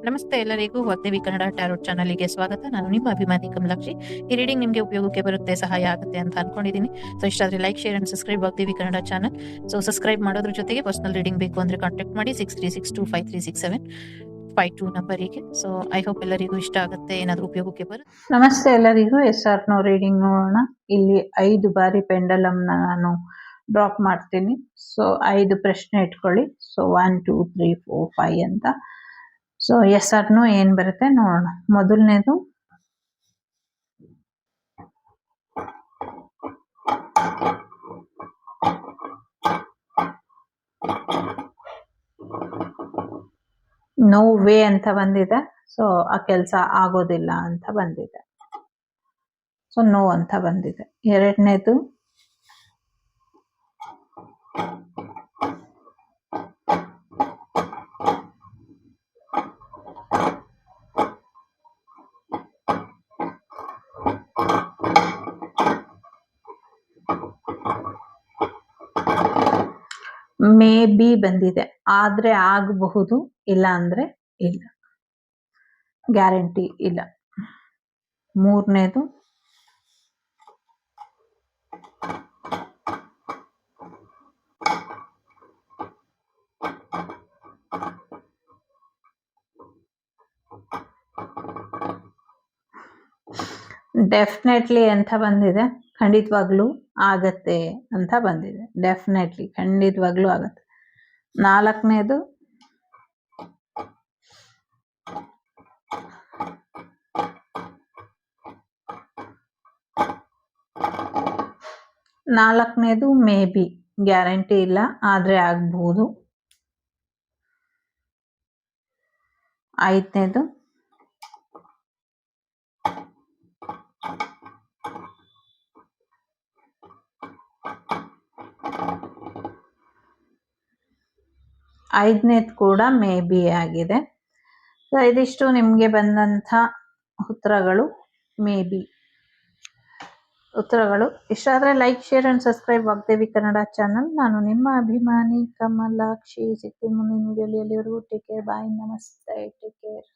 ನಮಸ್ತೆ ಎಲ್ಲರಿಗೂ ವಾಗ್ದೇವಿ ಕನ್ನಡ ಟ್ಯಾರೋಟ್ ಚಾನಲ್ಗೆ ಸ್ವಾಗತ. ನಾನು ನಿಮ್ಮ ಅಭಿಮಾನಿ ಕಮಲಾಕ್ಷಿ. ಈ ರೀಡಿಂಗ್ ನಿಮಗೆ ಉಪಯೋಗಕ್ಕೆ ಬರುತ್ತೆ, ಸಹಾಯ ಆಗುತ್ತೆ ಅಂತ ಅನ್ಕೊಂಡಿದ್ದೀನಿ. ಸೊ ಇಷ್ಟ ಆದರೆ like, share and subscribe Vagdevi Kannada channel. So subscribe ಮಾಡೋದ್ರ ಜೊತೆಗೆ ಪರ್ಸನಲ್ ರೀಡಿಂಗ್ ಬೇಕು ಅಂದ್ರೆ ಕಾಂಟ್ಯಾಕ್ಟ್ ಮಾಡಿ 6362536752 ನಂಬರಿಗೆ. ಸೊ ಐ ಹೋಪ್ ಎಲ್ಲರಿಗೂ ಇಷ್ಟ ಆಗುತ್ತೆ, ಏನಾದರೂ ಉಪಯೋಗಕ್ಕೆ ಬರುತ್ತೆ. ನಮಸ್ತೆ ಎಲ್ಲರಿಗೂ. SR ರೀಡಿಂಗ್ ನೋಡೋಣ. ಇಲ್ಲಿ 5 ಬಾರಿ ಪೆಂಡಲಮ್ ನಾನು ಡ್ರಾಪ್ ಮಾಡ್ತೀನಿ. ಸೊ 5 ಪ್ರಶ್ನೆ ಇಟ್ಕೊಳ್ಳಿ. ಸೊ 1 2 3 4 5 ಅಂತ. ಸೊ SR ಏನ್ ಬರುತ್ತೆ ನೋಡೋಣ. ಮೊದಲನೇದು ನೋ ವೇ ಅಂತ ಬಂದಿದೆ. ಸೊ ಆ ಕೆಲಸ ಆಗೋದಿಲ್ಲ ಅಂತ ಬಂದಿದೆ. ಸೊ ನೋ ಅಂತ ಬಂದಿದೆ. ಎರಡನೇದು ಮೇ ಬಿ ಬಂದಿದೆ. ಆದ್ರೆ ಆಗಬಹುದು, ಇಲ್ಲ ಅಂದ್ರೆ ಇಲ್ಲ, ಗ್ಯಾರಂಟಿ ಇಲ್ಲ. ಮೂರನೇದು ಡೆಫಿನೆಟ್ಲಿ ಅಂತ ಬಂದಿದೆ. ಖಂಡಿತವಾಗ್ಲೂ ಆಗತ್ತೆ ಅಂತ ಬಂದಿದೆ. ಡೆಫಿನೆಟ್ಲಿ, ಖಂಡಿತವಾಗ್ಲೂ ಆಗತ್ತೆ. ನಾಲ್ಕನೇದು ಮೇ ಬಿ, ಗ್ಯಾರಂಟಿ ಇಲ್ಲ, ಆದ್ರೆ ಆಗ್ಬಹುದು. ಐದನೇದು ಕೂಡ ಮೇ ಬಿ ಆಗಿದೆ. ಸೊ ಇದಿಷ್ಟು ನಿಮಗೆ ಬಂದಂಥ ಉತ್ತರಗಳು, ಮೇ ಬಿ ಉತ್ತರಗಳು. ಇಷ್ಟ ಆದರೆ like, share and subscribe Vagdevi Kannada channel. ನಾನು ನಿಮ್ಮ ಅಭಿಮಾನಿ ಕಮಲಾಕ್ಷಿ. ಸಿಗ್ತೀನಿ ಮುಂದಿನ ವಿಡಿಯೋಲಿ. ಎಲ್ಲಿವರೆಗೂ ಟೇಕ್ ಕೇರ್, ಬಾಯ್, ನಮಸ್ತೆ, ಟೇಕ್ ಕೇರ್.